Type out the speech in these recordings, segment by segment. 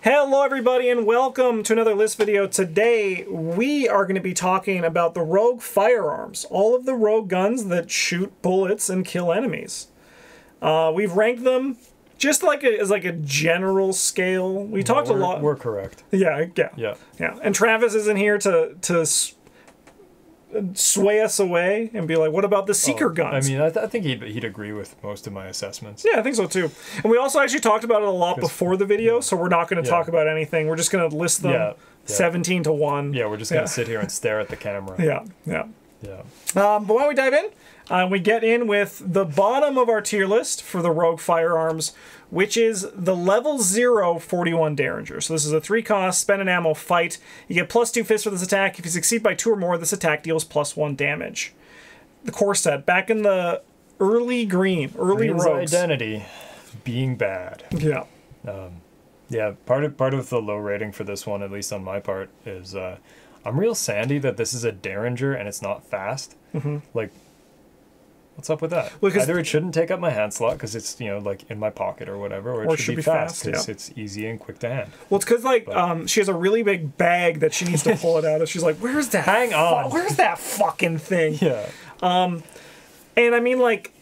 Hello everybody and welcome to another list video. Today we are going to be talking about the rogue firearms. All of the rogue guns that shoot bullets and kill enemies. We've ranked them just like as like a general scale. We talked a lot. We're correct. Yeah. And Travis isn't here to sway us away and be like, what about the seeker guns? I mean, I think he'd agree with most of my assessments. Yeah, I think so too. And we also actually talked about it a lot before the video, so we're not going to talk about anything. We're just going to list them 17 to 1. Yeah, we're just going to sit here and stare at the camera. Yeah. But why don't we dive in? We get in with the bottom of our tier list for the rogue firearms, which is the level 0 41 Derringer. So this is a 3-cost, spend an ammo, fight. You get +2 fists for this attack. If you succeed by 2 or more, this attack deals +1 damage. The core set, back in the early Green's rogues. Identity being bad. Yeah. Yeah, part of the low rating for this one, at least on my part, is I'm real sandy that this is a Derringer and it's not fast. Like, what's up with that? Well, either it shouldn't take up my hand slot because it's, you know, like in my pocket or whatever, or it should be fast because it's easy and quick to hand. Well, it's because like she has a really big bag that she needs to pull it out of. She's like, "Where's that? Hang on, where's that fucking thing?" Yeah. And I mean, like,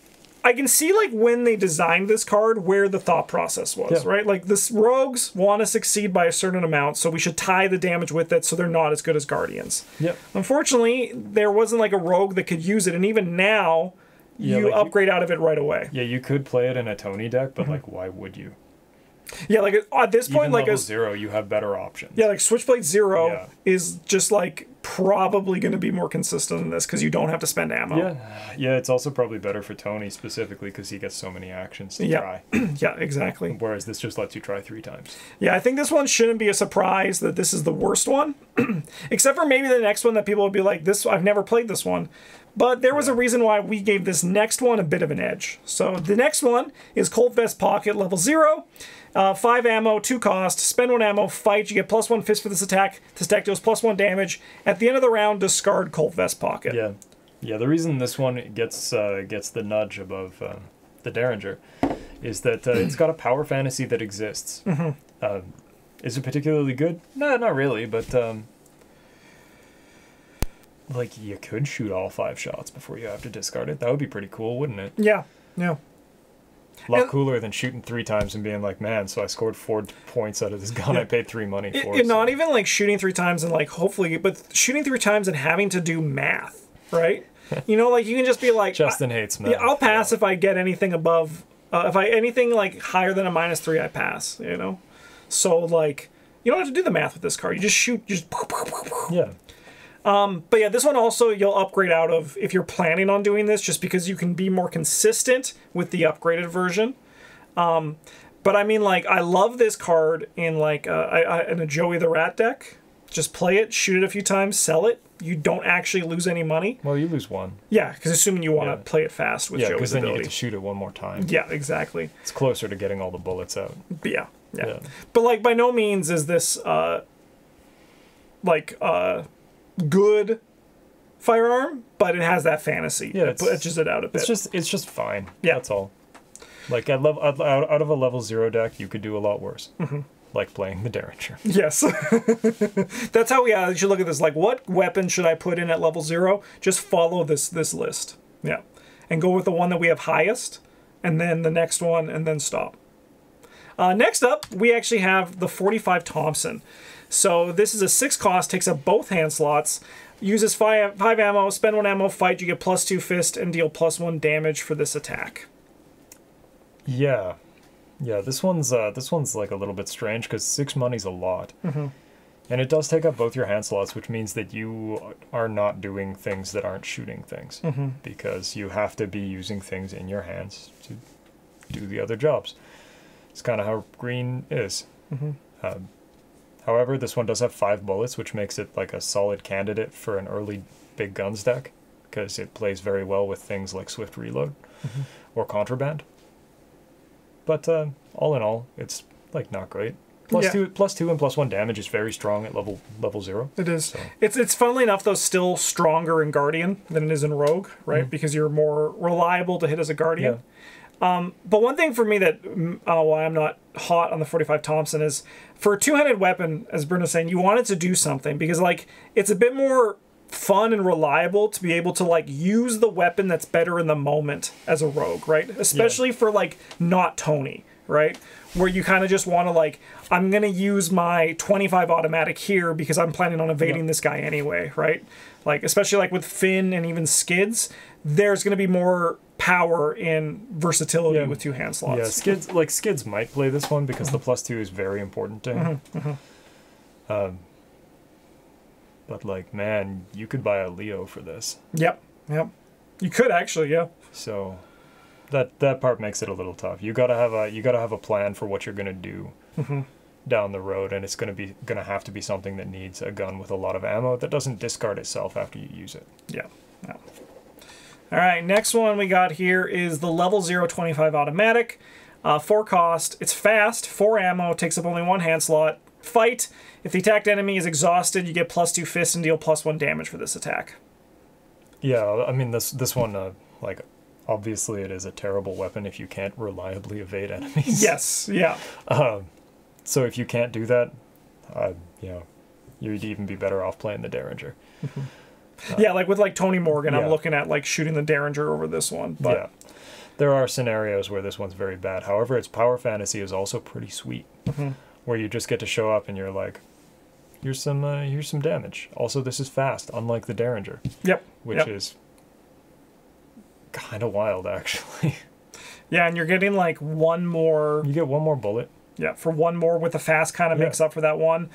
I can see like when they designed this card where the thought process was, right? Like, this rogues want to succeed by a certain amount, so we should tie the damage with it so they're not as good as guardians. Yep. Unfortunately, there wasn't like a rogue that could use it, and even now. You like upgrade out of it right away. Yeah, you could play it in a Tony deck, but like, why would you? Yeah, like at this point, even like level 0, you have better options. Yeah, like Switchblade 0 is just like probably going to be more consistent in this because you don't have to spend ammo. Yeah, it's also probably better for Tony specifically because he gets so many actions to try. Yeah, exactly. Whereas this just lets you try 3 times. Yeah, I think this one shouldn't be a surprise that this is the worst one, except for maybe the next one that people would be like, "This I've never played this one." But there was a reason why we gave this next one a bit of an edge. So the next one is Colt Vest Pocket, level 0. 5 ammo, 2 cost, spend 1 ammo, fight. You get +1 fist for this attack. This attack deals +1 damage. At the end of the round, discard Colt Vest Pocket. Yeah. The reason this one gets the nudge above the Derringer is that it's got a power fantasy that exists. Is it particularly good? No, not really, but like, you could shoot all 5 shots before you have to discard it. That would be pretty cool, wouldn't it? Yeah. A lot cooler than shooting 3 times and being like, man, so I scored 4 points out of this gun I paid 3 money for. Not even like shooting 3 times and like hopefully, but shooting 3 times and having to do math, right? You know, like you can just be like, Justin hates math. Yeah, I'll pass if I get anything above, anything like higher than a -3, I pass, you know? So like, you don't have to do the math with this card. You just shoot, Yeah. But yeah, this one also you'll upgrade out of if you're planning on doing this, just because you can be more consistent with the upgraded version. But I mean, like, I love this card in like in a Joey the Rat deck. Just play it, shoot it a few times, sell it. You don't actually lose any money. Well, you lose 1. Yeah, because assuming you want to play it fast with Joey's because then ability. you get to shoot it 1 more time. Yeah, exactly. It's closer to getting all the bullets out. But yeah. But like, by no means is this good firearm, but it has that fantasy. Yeah, it edges it out a bit. It's just fine. Yeah, that's all. Like, out of a level 0 deck, you could do a lot worse. Like playing the Derringer. Yes. That's how you should look at this. Like, what weapon should I put in at level 0? Just follow this list. Yeah. And go with the one that we have highest, and then the next one, and then stop. Next up, we actually have the 45 Thompson. So this is a 6 cost, takes up both hand slots, uses 5 ammo, spend 1 ammo, fight. You get +2 fist and deal +1 damage for this attack. Yeah, this one's like a little bit strange because 6 money's a lot, and it does take up both your hand slots, which means that you are not doing things that aren't shooting things, because you have to be using things in your hands to do the other jobs. It's kind of how green is. However, this one does have 5 bullets, which makes it like a solid candidate for an early big guns deck, because it plays very well with things like Swift Reload or Contraband. But all in all, it's like not great. +2 and +1 damage is very strong at level 0. It is. So. It's funnily enough though still stronger in Guardian than it is in Rogue, right? Because you're more reliable to hit as a Guardian. But one thing for me that why I'm not hot on the 45 Thompson is for a two-handed weapon, as Bruno's saying, you want it to do something because like it's a bit more fun and reliable to be able to like use the weapon that's better in the moment as a rogue, right? Especially for like not Tony, right? Where you kind of just want to like, I'm going to use my 25 automatic here because I'm planning on evading this guy anyway, right? Like, especially like with Finn and even Skids, there's going to be more power in versatility with two hand slots. Yeah, Skids might play this one because the +2 is very important to him. But like, man, you could buy a Leo for this. Yep. You could actually, yeah. So that part makes it a little tough. You gotta have a plan for what you're gonna do down the road, and it's gonna have to be something that needs a gun with a lot of ammo that doesn't discard itself after you use it. Yeah. All right, next one we got here is the level 0 25 automatic. 4 cost. It's fast, 4 ammo, takes up only 1 hand slot. Fight. If the attacked enemy is exhausted, you get +2 fists and deal +1 damage for this attack. Yeah, I mean this one, like, obviously it is a terrible weapon if you can't reliably evade enemies. Yes, yeah. So if you can't do that, you'd even be better off playing the Derringer. Yeah, like with like Tony Morgan, I'm looking at like shooting the Derringer over this one. But yeah, there are scenarios where this one's very bad. However, its power fantasy is also pretty sweet, where you just get to show up and you're like, here's some damage. Also, this is fast, unlike the Derringer. Yep. Which is kind of wild, actually. Yeah, and you're getting like one more. You get one more bullet. Yeah, for one more with the fast kind of makes up for that one.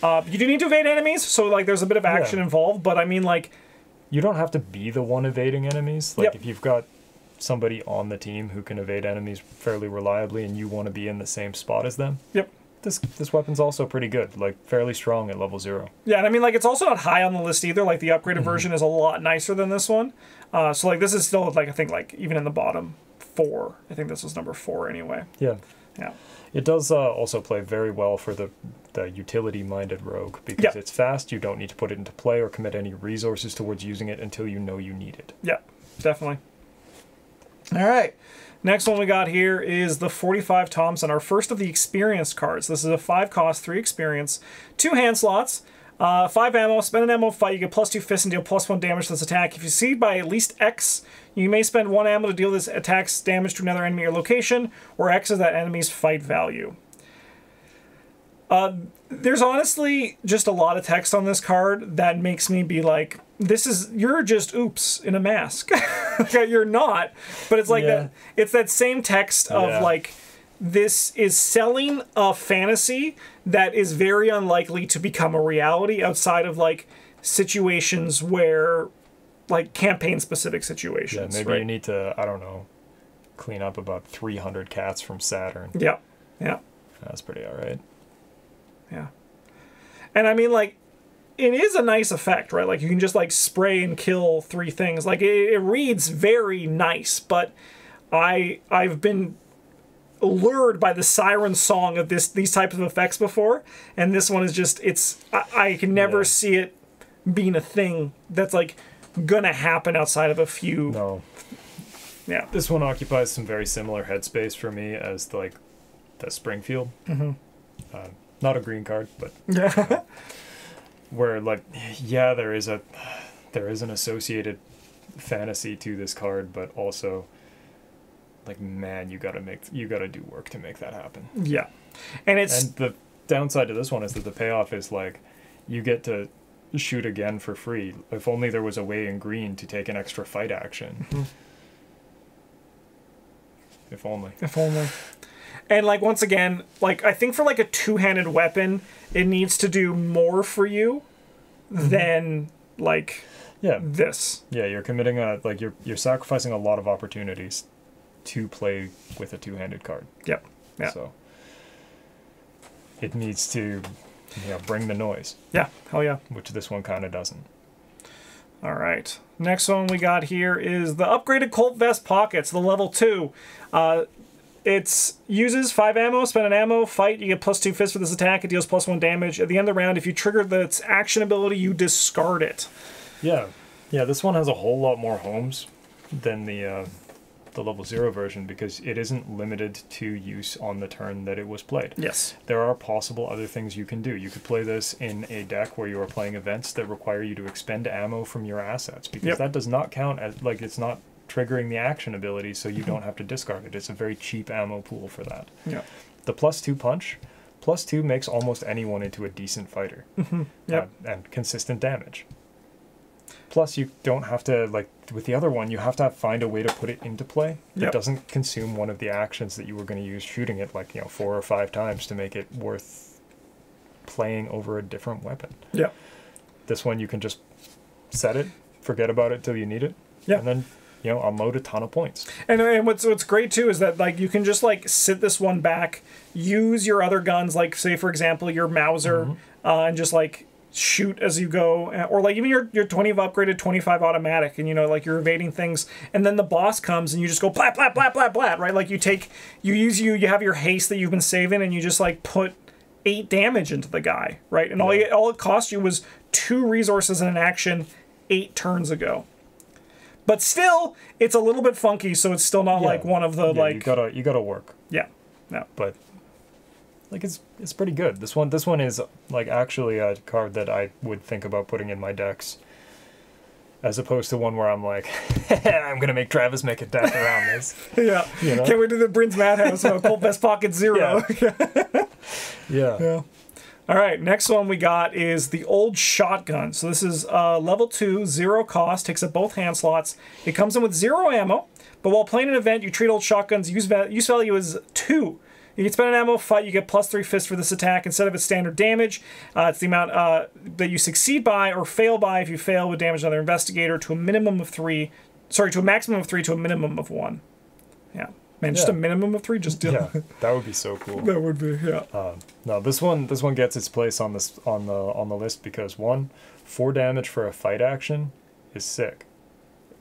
You do need to evade enemies, so like there's a bit of action involved, but I mean like... You don't have to be the one evading enemies. Like if you've got somebody on the team who can evade enemies fairly reliably and you want to be in the same spot as them. Yep. This weapon's also pretty good, like fairly strong at level 0. Yeah, and I mean like it's also not high on the list either. Like the upgraded version is a lot nicer than this one. So like this is still like I think like even in the bottom 4. I think this was number 4 anyway. Yeah. Yeah. It does also play very well for the utility-minded rogue because it's fast. You don't need to put it into play or commit any resources towards using it until you know you need it. Yeah, definitely. All right. Next one we got here is the 45 Thompson, our first of the experienced cards. This is a 5 cost, 3 experience, 2 hand slots, 5 ammo, spend an ammo fight, you get +2 fists and deal +1 damage to this attack. If you succeed by at least X, you may spend 1 ammo to deal this attack's damage to another enemy or location, where X is that enemy's fight value. There's honestly just a lot of text on this card that makes me be like, you're just oops in a mask. You're not, but it's like that. It's that same text of like, this is selling a fantasy that is very unlikely to become a reality outside of like situations where like campaign specific situations. Yeah, maybe you need to, I don't know, clean up about 300 cats from Saturn. Yeah. That's pretty alright. Yeah. And I mean like it is a nice effect, right? Like you can just like spray and kill 3 things. Like it reads very nice, but I've been lured by the siren song of these types of effects before, and this one is just I can never see it being a thing that's like gonna happen outside of a few. No. Yeah. This one occupies some very similar headspace for me as the Springfield. Not a green card, but where like there is an associated fantasy to this card, but also like, man, you gotta do work to make that happen. Yeah. And the downside to this one is that the payoff is like you get to shoot again for free. If only there was a way in green to take an extra fight action. If only. And like once again, like I think for like a 2-handed weapon, it needs to do more for you than like this. Yeah, you're committing you're sacrificing a lot of opportunities to play with a 2-handed card. Yep. Yeah. So it needs to bring the noise. Yeah, hell yeah. Which this one kind of doesn't. All right. Next one we got here is the upgraded Colt Vest Pockets, the level 2. It uses 5 ammo, spend an ammo, fight, you get +2 fists for this attack, it deals +1 damage. At the end of the round, if you trigger its action ability, you discard it. Yeah. Yeah, this one has a whole lot more homes than the the level 0 version because it isn't limited to use on the turn that it was played. Yes. There are possible other things you can do. You could play this in a deck where you are playing events that require you to expend ammo from your assets, because that does not count as, like, it's not triggering the action ability, so you don't have to discard it. It's a very cheap ammo pool for that. Yeah. The +2 punch, +2 makes almost anyone into a decent fighter. And consistent damage. Plus, you don't have to, like, with the other one, you have to find a way to put it into play that doesn't consume one of the actions that you were going to use shooting it, like, 4 or 5 times to make it worth playing over a different weapon. Yeah. This one, you can just set it, forget about it till you need it, and then, unload a ton of points. And what's great, too, is that, like, you can just, like, sit this one back, use your other guns, like, say, for example, your Mauser, and just, like, shoot as you go, or like even your 20 upgraded 25 automatic, and like you're evading things, and then the boss comes and you just go blat blat blat blat blat, right? Like you have your haste that you've been saving, and you just like put 8 damage into the guy, right? And all it cost you was 2 resources and an action 8 turns ago. But still, it's a little bit funky, so it's still not like one of the like you gotta work. Yeah. But like it's pretty good. This one is like actually a card that I would think about putting in my decks, as opposed to one where I'm like, I'm gonna make Travis make a deck around this. Yeah. Can't wait to the Brins Madhouse. Colt Best Pocket 0. Yeah. All right, next one we got is the Old Shotgun. So this is level 2, 0 cost, takes up both hand slots. It comes in with 0 ammo, but while playing an event, you treat Old Shotgun's use value as 2. You can spend an ammo fight, you get +3 fists for this attack instead of its standard damage. It's the amount that you succeed by or fail by if you fail with damage another investigator to a minimum of 3. Sorry, to a maximum of 3 to a minimum of 1. Yeah. Man, just a minimum of 3? Just do that would be so cool. That would be, no, this one gets its place on the list because 1, 4 damage for a fight action is sick.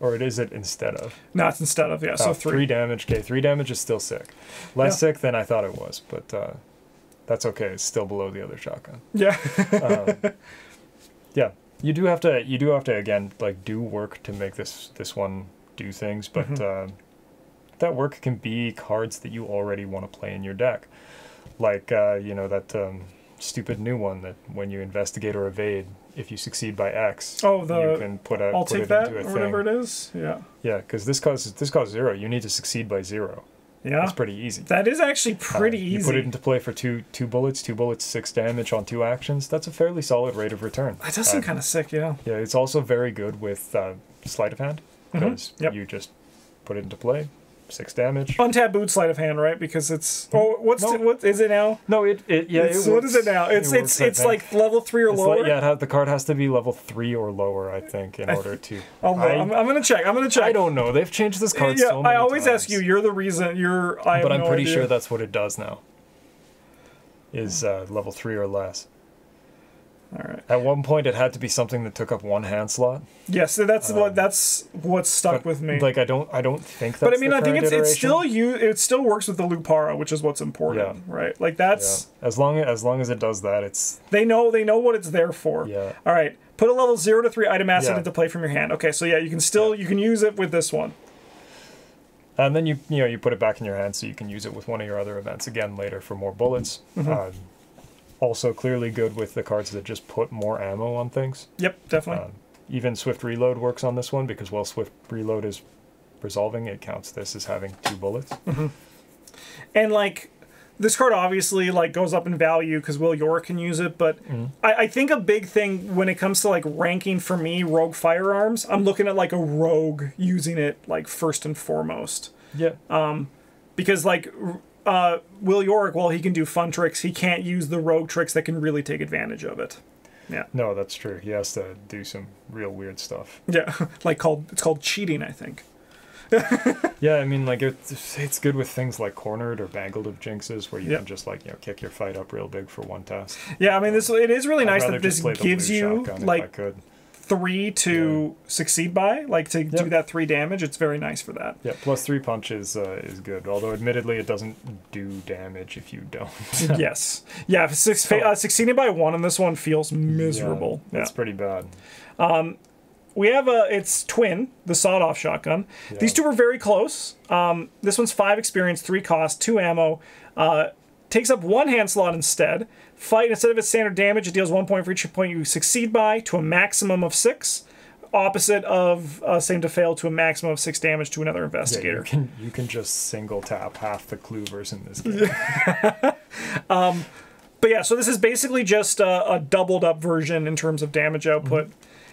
Or is it instead of? No, it's instead of, so 3. 3 damage. Okay, 3 damage is still sick. Less sick than I thought it was, but that's okay. It's still below the other shotgun. Yeah. Yeah. You do have to again, like, do work to make this one do things, but that work can be cards that you already want to play in your deck. Like that stupid new one that when you investigate or evade, if you succeed by X, you can I'll put take it that into a or thing. whatever it is. Yeah. Yeah, because this costs 0. You need to succeed by 0. Yeah. That's pretty easy. That is actually pretty easy. You put it into play for two bullets, 6 damage on 2 actions. That's a fairly solid rate of return. That does seem kind of sick, yeah. Yeah, it's also very good with sleight of hand, because you just put it into play. 6 damage. Untabooed sleight of hand, right? Because it's what is it now? No, what is it now? It's like level 3 or lower. The card has to be level 3 or lower, I think, in order to. I'm gonna check. I don't know. They've changed this card so many times. I always ask you. You're the reason. But I'm pretty sure that's what it does now. Is level 3 or less. All right. At one point, it had to be something that took up 1 hand slot. Yes, that's what stuck with me. Like I don't think that's. But I mean, I think it still works with the Lupara, which is what's important, right? Like that's as long as it does that, it's they know what it's there for. Yeah. All right. Put a level 0 to 3 item asset into play from your hand. Okay, so you can still you can use it with this one. And then you put it back in your hand so you can use it with one of your other events again later for more bullets. Also clearly good with the cards that just put more ammo on things. Yep, definitely. Even Swift Reload works on this one because while Swift Reload is resolving, it counts this as having 2 bullets. And like this card obviously like goes up in value because Will York can use it, but I think a big thing when it comes to like ranking for me, Rogue Firearms, I'm looking at like a rogue using it like first and foremost. Yeah. Because like Will York, while he can do fun tricks, he can't use the rogue tricks that can really take advantage of it. Yeah. No, that's true. He has to do some real weird stuff. Yeah, it's called cheating, I think. Yeah, I mean, like it's good with things like cornered or bangled of jinxes, where you can just like kick your fight up real big for one test. Yeah, I mean, it is really nice that this gives you like 3 to succeed by, like to do that 3 damage. It's very nice for that. Yeah, +3 punch is good. Although admittedly, it doesn't do damage if you don't. Yes. Yeah. Succeeding by 1 on this one feels miserable. Yeah, that's pretty bad. we have it's twin, the sawed-off shotgun. Yeah. These two are very close. This one's 5 experience, 3 cost, 2 ammo. Takes up 1 hand slot instead. Fight, instead of its standard damage, it deals 1 point for each point you succeed by to a maximum of 6. Opposite of same to fail to a maximum of 6 damage to another investigator. Yeah, you can just single tap half the cloovers in this game. But yeah, so this is basically just a doubled up version in terms of damage output.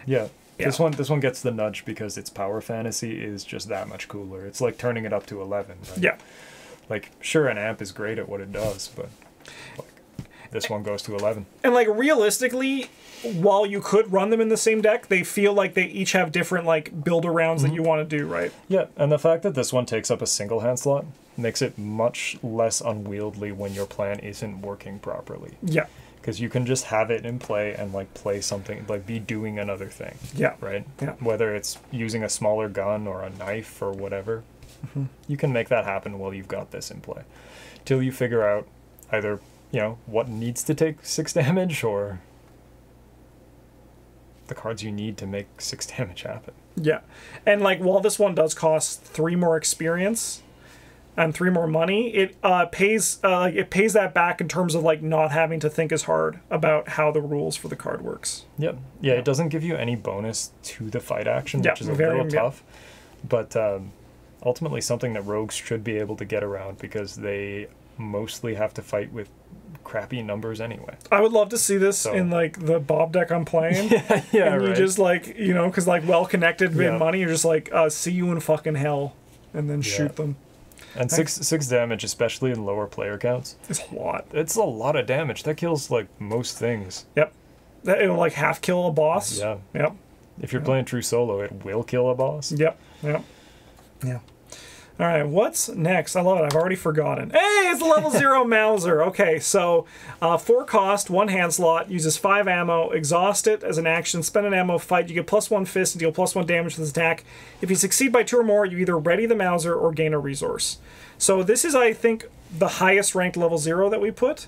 Yeah. This one gets the nudge because its power fantasy is just that much cooler. It's like turning it up to 11. Right? Yeah. Like, sure, an amp is great at what it does, but like, this one goes to 11. And like realistically, while you could run them in the same deck, they feel like they each have different like builder rounds that you want to do, right? Yeah, and the fact that this one takes up a single hand slot makes it much less unwieldy when your plan isn't working properly. Yeah. Because you can just have it in play and like play something, like be doing another thing. Yeah. Right? Yeah. Whether it's using a smaller gun or a knife or whatever, you can make that happen while you've got this in play. Till you figure out either, you know, what needs to take 6 damage or the cards you need to make 6 damage happen. Yeah. And like while this one does cost 3 more experience and 3 more money, it pays that back in terms of like not having to think as hard about how the rules for the card works. Yep. Yeah, it doesn't give you any bonus to the fight action, Yeah, which is a very- little tough. But ultimately something that rogues should be able to get around because they mostly have to fight with crappy numbers anyway. I would love to see this in like the Bob deck I'm playing. Yeah, and you right. just like, you know, because like well connected Yeah. in money, you're just like, see you in fucking hell, and then shoot them. And six damage, especially in lower player counts. It's a lot. It's a lot of damage. That kills like most things. Yep. It'll like half kill a boss. Yeah. Yep. If you're playing true solo, it will kill a boss. Yep. Yep. Yeah. All right, what's next? I love it. I've already forgotten. Hey, it's level 0 Mauser. Okay, so 4 cost, 1 hand slot, uses 5 ammo, exhaust it as an action, spend an ammo, fight. You get +1 fist and deal +1 damage to this attack. If you succeed by 2 or more, you either ready the Mauser or gain a resource. So this is, I think, the highest ranked level 0 that we put.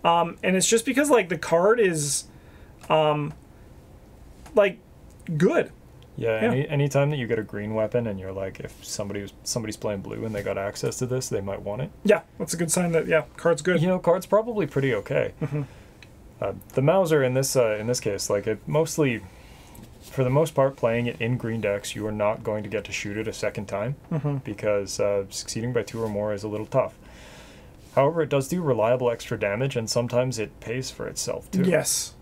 And it's just because, like, the card is, like, good. Yeah, anytime that you get a green weapon and you're like, if somebody's playing blue and they got access to this, they might want it. Yeah, that's a good sign that, yeah, card's good. You know, card's probably pretty okay. The Mauser in this case, like it mostly, for the most part, playing it in green decks, you are not going to get to shoot it a second time because succeeding by 2 or more is a little tough. However, it does do reliable extra damage, and sometimes it pays for itself too. Yes.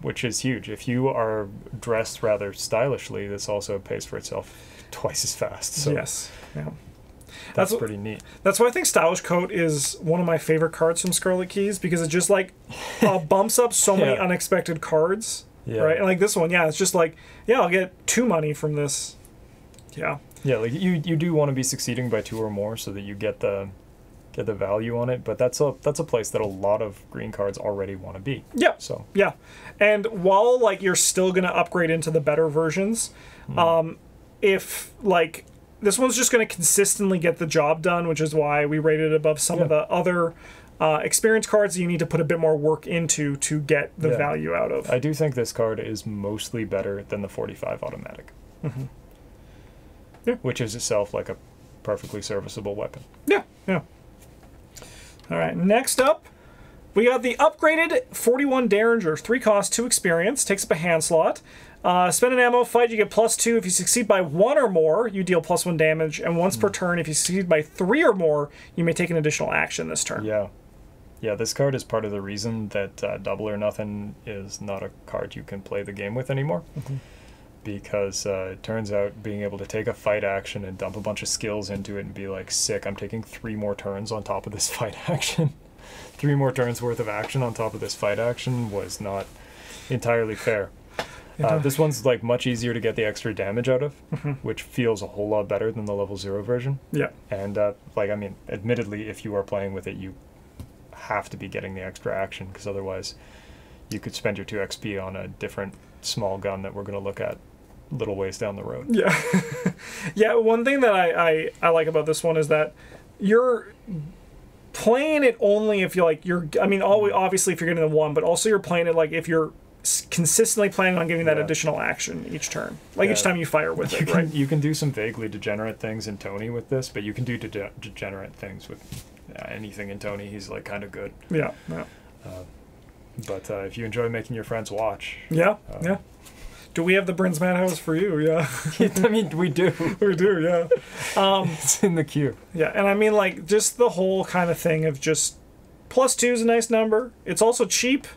Which is huge. If you are dressed rather stylishly, this also pays for itself twice as fast. So yes. Yeah. that's pretty neat. That's why I think Stylish Coat is one of my favorite cards from Scarlet Keys, because it just like bumps up so many unexpected cards. Yeah. Right. And like this one, it's just like, I'll get 2 money from this. Yeah. Yeah, like you do want to be succeeding by 2 or more so that you get the value on it, but that's a place that a lot of green cards already want to be. Yeah. So yeah, and while like you're still gonna upgrade into the better versions, if like this one's just gonna consistently get the job done, which is why we rated it above some of the other experience cards that you need to put a bit more work into to get the value out of. I do think this card is mostly better than the 45 automatic, which is itself like a perfectly serviceable weapon. Yeah. All right, next up, we got the upgraded 41 Derringer. 3 cost, 2 experience, takes up a hand slot. Spend an ammo, fight, you get +2. If you succeed by 1 or more, you deal +1 damage. And once per turn, if you succeed by 3 or more, you may take an additional action this turn. Yeah. Yeah, this card is part of the reason that Double or Nothing is not a card you can play the game with anymore. Because it turns out being able to take a fight action and dump a bunch of skills into it and be like, sick, I'm taking 3 more turns on top of this fight action. 3 more turns worth of action on top of this fight action was not entirely fair. This one's like much easier to get the extra damage out of, which feels a whole lot better than the level 0 version. Yeah. And like, I mean, admittedly, if you are playing with it, you have to be getting the extra action, because otherwise you could spend your 2 XP on a different small gun that we're going to look at little ways down the road. Yeah. Yeah, one thing that I like about this one is that you're playing it only if you're like, I mean, obviously if you're getting the 1, but also you're playing it like if you're consistently planning on getting that Yeah. additional action each turn, like Yeah. each time you fire with it, right? You can do some vaguely degenerate things in Tony with this, but you can do degenerate things with anything in Tony. He's like kind of good. Yeah, yeah, But if you enjoy making your friends watch, yeah, yeah. Do we have the Brins Madhouse for you? Yeah, I mean, we do. we do. Yeah, It's in the queue. yeah, and I mean, like, just the whole kind of thing of just +2 is a nice number. It's also cheap.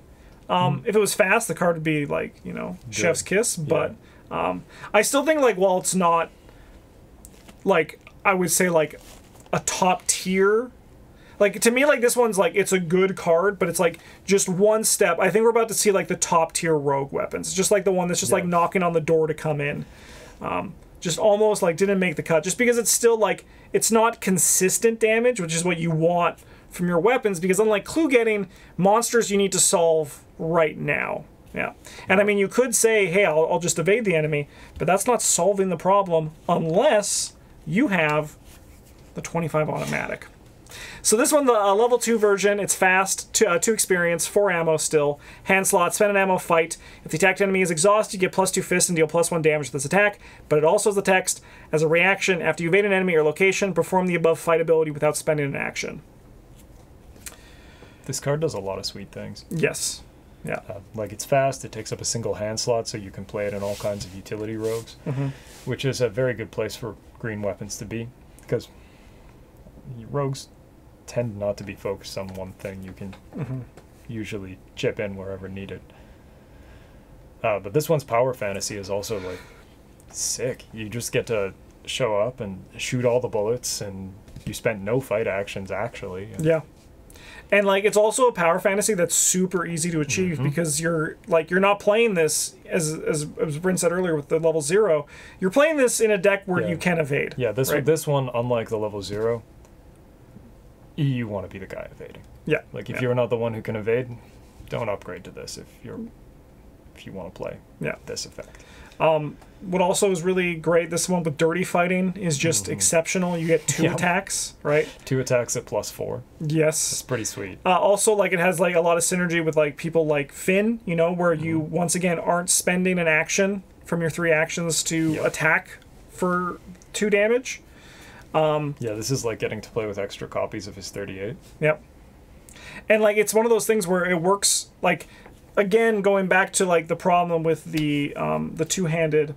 If it was fast, the card would be like, you know, chef's kiss. But I still think, like, while it's not, like, I would say, like, a top tier. Like, to me, like, this one's, like, it's a good card, but it's, like, just one step. I think we're about to see, like, the top tier rogue weapons. It's just, like, the one that's just, like, knocking on the door to come in. Just almost, like, didn't make the cut. Just because it's still, like, it's not consistent damage, which is what you want from your weapons. Because unlike clue getting, monsters you need to solve right now. Yeah. And, I mean, you could say, hey, I'll just evade the enemy. But that's not solving the problem unless you have the 25 automatic. So this one, the level 2 version, it's fast, 2 experience, 4 ammo still, hand slot, spend an ammo, fight. If the attacked enemy is exhausted, you get +2 fists and deal +1 damage to this attack, but it also has the text, as a reaction, after you evade an enemy or location, perform the above fight ability without spending an action. This card does a lot of sweet things. Yes. Yeah. Like, it's fast, it takes up a single hand slot, so you can play it in all kinds of utility rogues, which is a very good place for green weapons to be, because rogues tend not to be focused on one thing. You can usually chip in wherever needed. But this one's power fantasy is also, like, sick. You just get to show up and shoot all the bullets, and you spent no fight actions, actually. Yeah. And, like, it's also a power fantasy that's super easy to achieve because you're not playing this, as Bryn said earlier with the level 0, you're playing this in a deck where you can evade. Yeah, this one, unlike the level 0, you want to be the guy evading. Yeah. Like, if you're not the one who can evade, don't upgrade to this if you want to play this effect. What also is really great, this one with dirty fighting is just exceptional. You get 2 attacks, right? 2 attacks at +4. Yes. It's pretty sweet. Also, like, it has, like, a lot of synergy with, like, people like Finn, you know, where you, once again, aren't spending an action from your 3 actions to attack for 2 damage. Yeah, this is like getting to play with extra copies of his 38. Yep. And, like, it's one of those things where it works, like, again, going back to, like, the problem with the two-handed,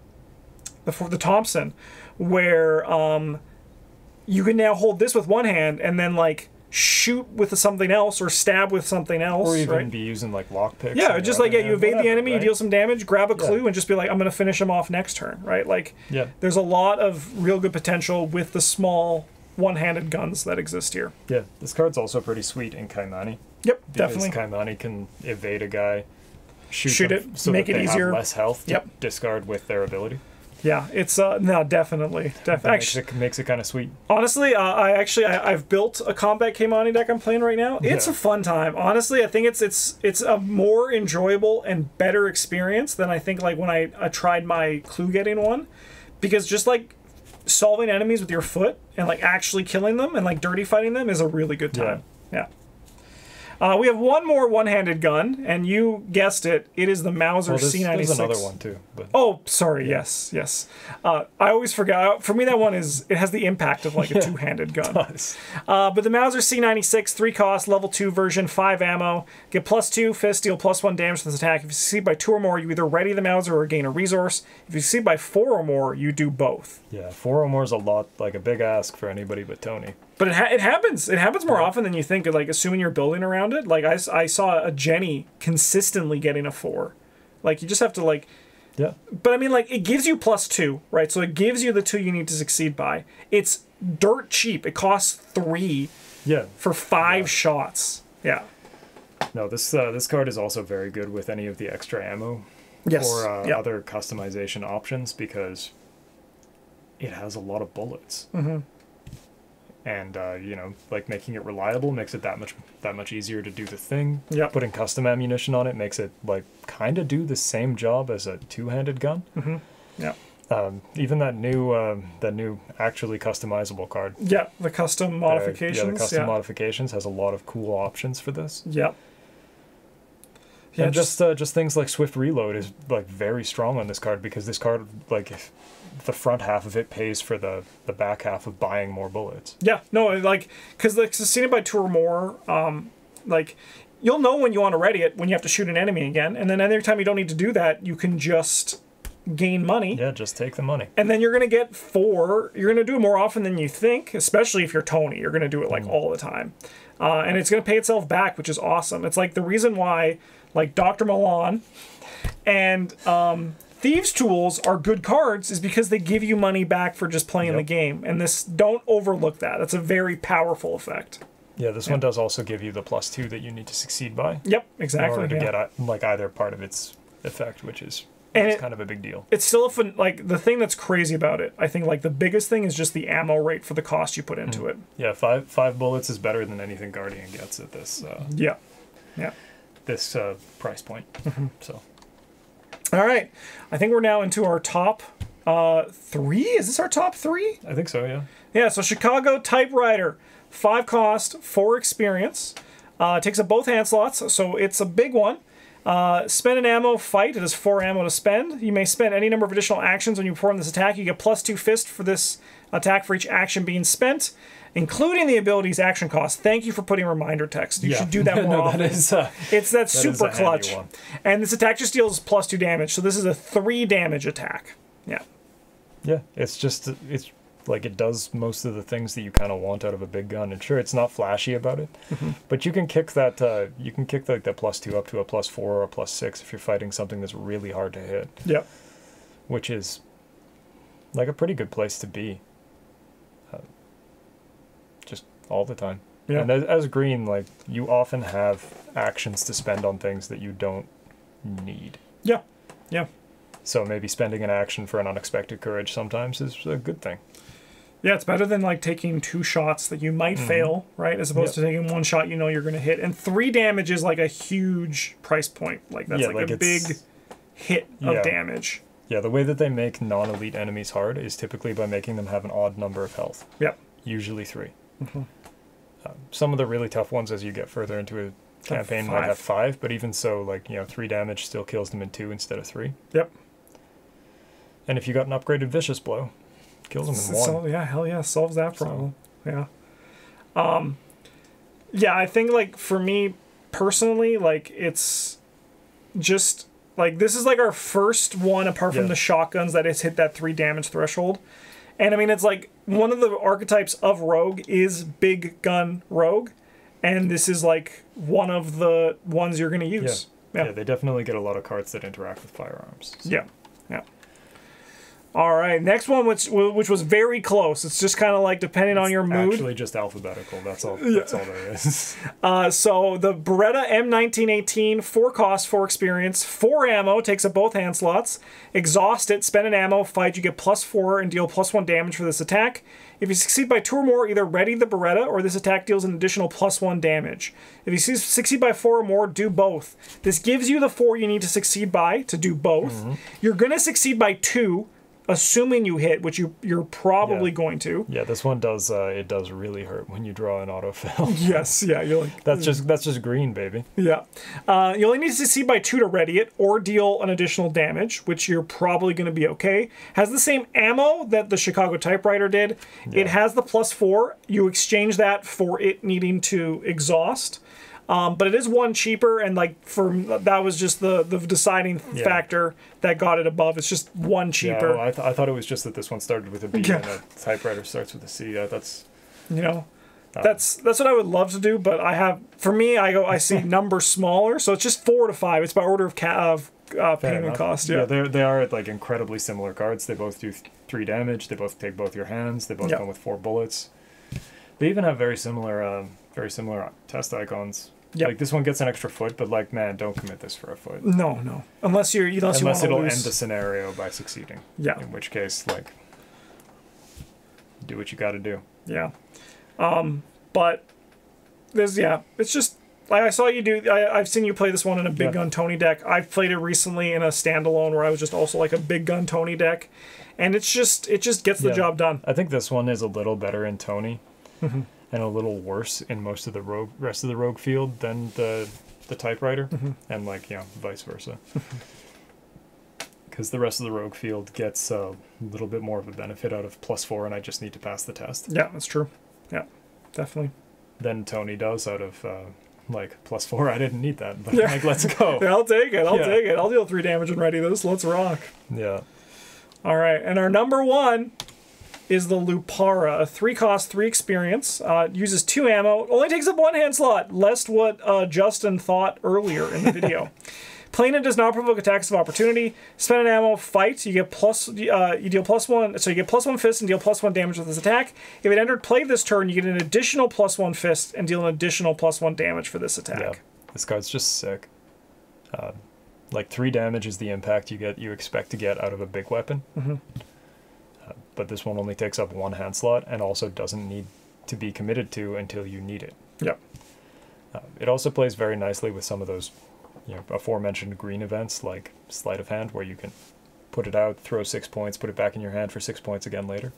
the Thompson, where you can now hold this with one hand and then, like, shoot with something else or stab with something else, or even be using, like, lockpicks. Yeah, just like, you evade the enemy, right? you deal some damage, grab a clue, and just be like, I'm going to finish him off next turn, right? Like, there's a lot of real good potential with the small one-handed guns that exist here. Yeah, this card's also pretty sweet in Kaimani. Yep, because definitely. Kaimani can evade a guy, shoot it, so make that it they easier. have less health to discard with their ability. Yeah, it's no, definitely. Actually, makes it kind of sweet. Honestly, I've built a combat Kaimani deck I'm playing right now. It's a fun time. Honestly, I think it's a more enjoyable and better experience than I think, like, when I tried my clue getting one, because just, like, solving enemies with your foot and, like, actually killing them and, like, dirty fighting them is a really good time. Yeah. We have one more one-handed gun, and you guessed it. It is the Mauser C96. There's another one too. But oh, sorry. Yes. I always forgot. For me, that one it has the impact of, like, a two-handed gun. It does. But the Mauser C96, 3 cost, level 2 version, 5 ammo. Get +2 fist, deal +1 damage to this attack. If you succeed by 2 or more, you either ready the Mauser or gain a resource. If you succeed by 4 or more, you do both. Yeah, 4 or more is a lot, like, a big ask for anybody but Tony. But it happens. It happens more often than you think. Like, assuming you're building around it. Like, I saw a Jenny consistently getting a 4. Like, you just have to, like. Yeah. But I mean, like, it gives you +2, right? So it gives you the 2 you need to succeed by. It's dirt cheap. It costs 3. Yeah. For 5 shots. Yeah. No, this card is also very good with any of the extra ammo. Yes. Or other customization options, because it has a lot of bullets. And you know, like, making it reliable makes it that much easier to do the thing. Yeah. Putting custom ammunition on it makes it, like, kind of do the same job as a two-handed gun. Yeah. Even that new actually customizable card. Yeah, the custom modifications. The custom modifications has a lot of cool options for this. Yeah. Yeah, and just things like Swift Reload is like very strong on this card, because this card, like, the front half of it pays for the back half of buying more bullets. Yeah, no, like, because like succeeded by 2 or more, like, you'll know when you want to ready it when you have to shoot an enemy again, and then every time you don't need to do that, you can just gain money. Yeah, just take the money. And then you're going to get 4. You're going to do it more often than you think, especially if you're Tony. You're going to do it like all the time. And it's going to pay itself back, which is awesome. It's like the reason why like Dr. Milan and Thieves' Tools are good cards is because they give you money back for just playing the game. And this, don't overlook that. That's a very powerful effect. Yeah, this one does also give you the +2 that you need to succeed by. Yep, exactly. In order to get like either part of its effect, which is kind of a big deal. It's still like the thing that's crazy about it. I think like the biggest thing is just the ammo rate for the cost you put into it. Yeah, five bullets is better than anything Guardian gets at this. Yeah. This price point. So. All right, I think we're now into our top 3. Is this our top 3? I think so. Yeah. Yeah. So Chicago Typewriter, 5 cost, 4 experience. Takes up both hand slots, so it's a big one. Spend an ammo, fight. It has 4 ammo to spend. You may spend any number of additional actions when you perform this attack. You get +2 fist for this attack for each action being spent, including the ability's action cost. Thank you for putting reminder text. You should do that more often. That's super clutch. And this attack just deals +2 damage, so this is a 3 damage attack. Yeah. Yeah, it's like it does most of the things that you kind of want out of a big gun. And sure, it's not flashy about it, but you can kick that. You can kick like that +2 up to a +4 or a +6 if you're fighting something that's really hard to hit. Yeah. Which is like a pretty good place to be. Just all the time. Yeah. And as green, like, you often have actions to spend on things that you don't need. Yeah. Yeah. So maybe spending an action for an unexpected courage sometimes is a good thing. Yeah, it's better than like taking 2 shots that you might fail, right? As opposed to taking 1 shot you know you're going to hit. And 3 damage is like a huge price point. Like that's like a big hit of damage. Yeah, the way that they make non-elite enemies hard is typically by making them have an odd number of health. Yep. Usually 3. Some of the really tough ones as you get further into a campaign might have 5, but even so, like, 3 damage still kills them in 2 instead of 3. Yep. And if you got an upgraded Vicious Blow, kills them in 1. Yeah, hell yeah, solves that problem. So. Yeah. Yeah, I think, like, for me personally, like, it's just, like, this is, like, our first one, apart from the shotguns, that has hit that 3 damage threshold. And, I mean, it's, like, one of the archetypes of Rogue is Big Gun Rogue, and this is, like, one of the ones you're going to use. Yeah, they definitely get a lot of cards that interact with firearms. So. Yeah. All right, next one, which was very close. It's just kind of like depending on your mood. Actually, just alphabetical. That's all. That's all there is. So the Beretta M1918, 4 cost, 4 experience, 4 ammo, takes up both hand slots. Exhaust it, spend an ammo, fight. You get +4 and deal +1 damage for this attack. If you succeed by 2 or more, either ready the Beretta or this attack deals an additional +1 damage. If you succeed by 4 or more, do both. This gives you the 4 you need to succeed by to do both. You're gonna succeed by 2. Assuming you hit, which you're probably going to. Yeah, this one does. It does really hurt when you draw an autofill. Yes, yeah, you're like that's just green, baby. Yeah, you only need to succeed by 2 to ready it or deal an additional damage, which you're probably going to be okay. Has the same ammo that the Chicago Typewriter did. Yeah. It has the +4. You exchange that for it needing to exhaust. But it is 1 cheaper, and like that was just the deciding factor that got it above. It's just 1 cheaper. Yeah, well, I thought it was just that this one started with a B and a Typewriter starts with a C. That's that's what I would love to do, but I see numbers smaller, so it's just 4 to 5. It's by order of payment cost. Yeah, they are like incredibly similar cards. They both do 3 damage. They both take both your hands. They both come with 4 bullets. They even have very similar test icons. Yep. Like this one gets an extra foot, but like, man, don't commit this for a foot. No. Unless you want to lose. It'll end the scenario by succeeding. Yeah. In which case, like, do what you got to do. Yeah. But it's just like I saw you do. I've seen you play this one in a big gun Tony deck. I've played it recently in a standalone where I was just also like a big gun Tony deck, and it just gets the job done. I think this one is a little better in Tony. And a little worse in most of the rest of the rogue field than the the typewriter, and like vice versa. Because the rest of the rogue field gets a little bit more of a benefit out of +4, and I just need to pass the test. Yeah, that's true. Yeah, definitely. Than Tony does out of like +4. I didn't need that, but like, let's go. Yeah, I'll take it. I'll take it. I'll deal 3 damage and ready this. Let's rock. Yeah. All right, and our number 1 is the Lupara, a 3-cost, 3 experience. Uses 2 ammo. Only takes up 1 hand slot, lest what Justin thought earlier in the video. Playing it does not provoke attacks of opportunity. Spend an ammo, fight. You get you deal +1. So you get +1 fist and deal +1 damage with this attack. If it entered play this turn, you get an additional +1 fist and deal an additional +1 damage for this attack. Yeah, this card's just sick. Like 3 damage is the impact you expect to get out of a big weapon. But this one only takes up 1 hand slot and also doesn't need to be committed to until you need it. Yep. It also plays very nicely with some of those aforementioned green events like sleight of hand, where you can put it out, throw 6 points, put it back in your hand for 6 points again later.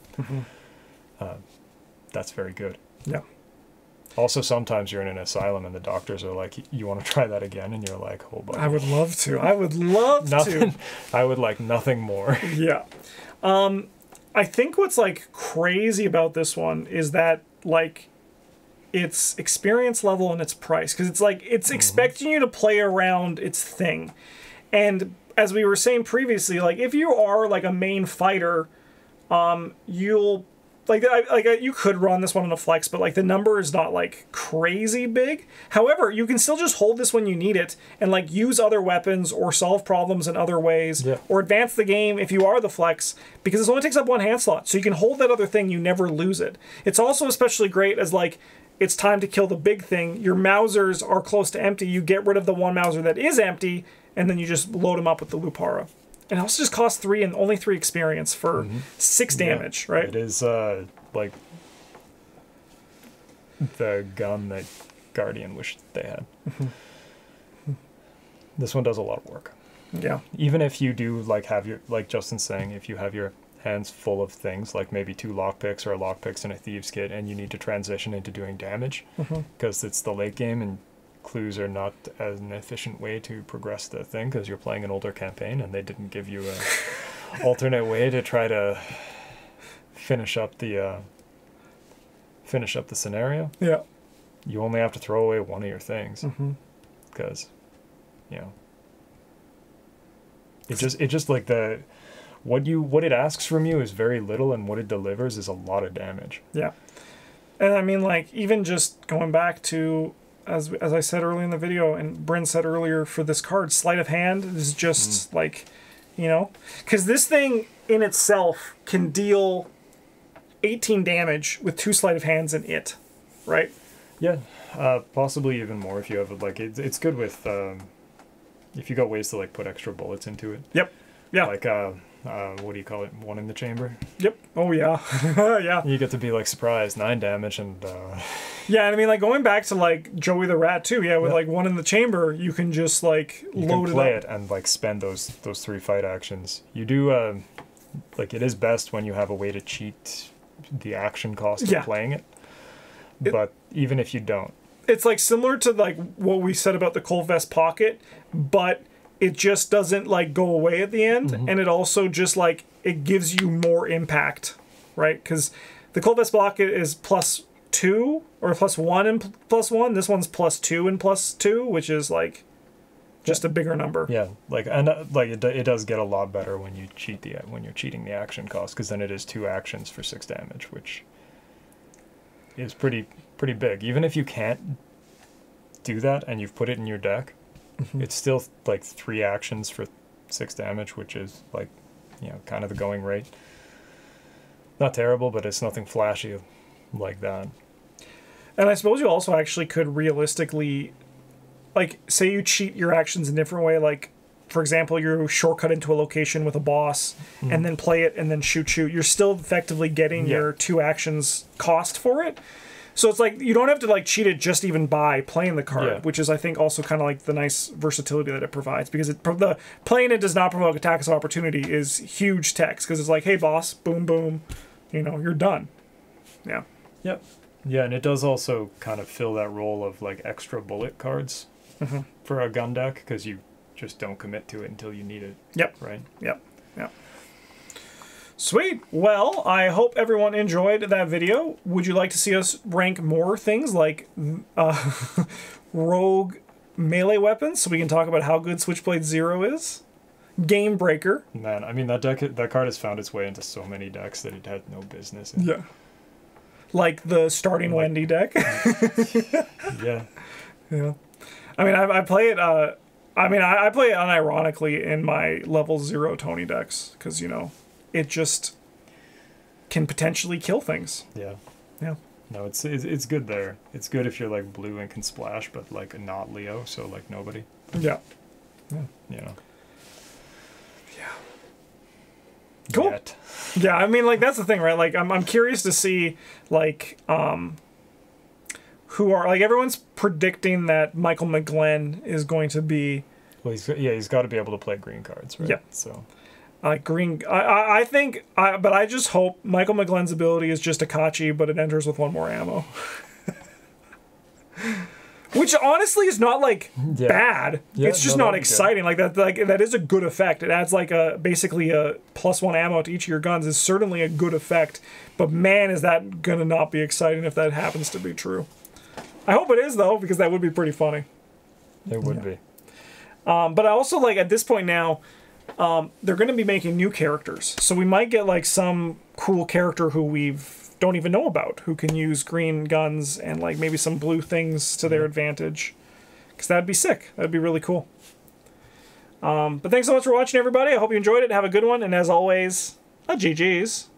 That's very good. Yeah. Also, sometimes you're in an asylum and the doctors are like, you want to try that again? And you're like, hold on. I would love to. I would love to. I would like nothing more. Yeah. I think what's like crazy about this one is that like its experience level and its price, because it's like it's expecting you to play around its thing. And as we were saying previously, like if you are like a main fighter, you'll you could run this one on a flex, but like the number is not like crazy big. However, you can still just hold this when you need it and like use other weapons or solve problems in other ways, or advance the game if you are the flex, because this only takes up 1 hand slot, so you can hold that other thing, you never lose it. It's also especially great as like it's time to kill the big thing. Your Mausers are close to empty. You get rid of the 1 Mauser that is empty, and then you just load them up with the Lupara. And it also just costs 3 and only 3 experience for 6 damage, right? It is like the gun that Guardian wished they had. This one does a lot of work. Yeah. Even if you do like have your, like Justin's saying, if you have your hands full of things like maybe 2 lockpicks or a lockpicks and a thieves kit, and you need to transition into doing damage because it's the late game and clues are not an efficient way to progress the thing because you're playing an older campaign and they didn't give you an alternate way to try to finish up the scenario. Yeah. You only have to throw away one of your things because it just like the what it asks from you is very little, and what it delivers is a lot of damage. Yeah. And I mean, like, even just going back to as I said earlier in the video, and Bryn said earlier for this card, sleight of hand is just like, because this thing in itself can deal 18 damage with 2 sleight of hands in it, right? Yeah, possibly even more if you have like it's good with if you got ways to like put extra bullets into it. Yep. Yeah. Like what do you call it? 1 in the chamber. Yep. Oh yeah. Yeah. You get to be like surprised, 9 damage and. Yeah, and I mean, like, going back to, like, Joey the Rat, too, with, like, 1 in the chamber, you can just, like, load it up. Play it and, like, spend those 3 fight actions. You do, like, it is best when you have a way to cheat the action cost of playing it. But even if you don't. It's, like, similar to, like, what we said about the Colt Vest Pocket, but it just doesn't, like, go away at the end, and it also just, like, it gives you more impact, right? Because the Colt Vest Pocket is +2 or +1 and +1. This one's +2 and +2, which is like just a bigger number. Yeah, like and like it does get a lot better when you cheat when you're cheating the action cost, because then it is 2 actions for 6 damage, which is pretty big. Even if you can't do that and you've put it in your deck, it's still like 3 actions for 6 damage, which is like kind of the going rate. Not terrible, but it's nothing flashy like that. And I suppose you also actually could realistically, like, say you cheat your actions in a different way, like, for example, you shortcut into a location with a boss and then play it and then shoot. You're still effectively getting your 2 actions cost for it. So it's like, you don't have to, like, cheat it just even by playing the card, which is, I think, also kind of like the nice versatility that it provides, because the playing it does not provoke attacks of opportunity is huge text, because it's like, hey, boss, boom, boom, you're done. Yeah. Yep. Yeah, and it does also kind of fill that role of like extra bullet cards for a gun deck, because you just don't commit to it until you need it. Yep. Right? Yep. Yep. Sweet. Well, I hope everyone enjoyed that video. Would you like to see us rank more things like rogue melee weapons so we can talk about how good Switchblade Zero is? Game Breaker. Man, I mean, that card has found its way into so many decks that it had no business in. Yeah. Like the starting Wendy deck. Yeah. Yeah. I mean, I play it. I play it unironically in my level 0 Tony decks because, you know, it just can potentially kill things. Yeah. Yeah. No, it's good there. It's good if you're like blue and can splash, but like not Leo, so like nobody. Yeah. Yeah. You know. Yeah. Cool. Yet. Yeah, I mean, like, that's the thing, right? Like, I'm curious to see, like, who are, like, everyone's predicting that Michael McGlenn is going to be... Well, he's got to be able to play green cards, right? Yeah. So... green... I think... but I just hope Michael McGlenn's ability is just Akachi, but it enters with 1 more ammo. Which honestly is not like bad. Yeah, it's just not exciting. Like that is a good effect. It adds like basically a +1 ammo to each of your guns is certainly a good effect. But man, is that gonna not be exciting if that happens to be true. I hope it is though, because that would be pretty funny. It would be. But I also like at this point now, they're gonna be making new characters. So we might get like some cool character who we've don't even know about, who can use green guns and like maybe some blue things to their advantage, because that'd be sick. That'd be really cool. But thanks so much for watching, everybody. I hope you enjoyed it. Have a good one, and as always, GG's.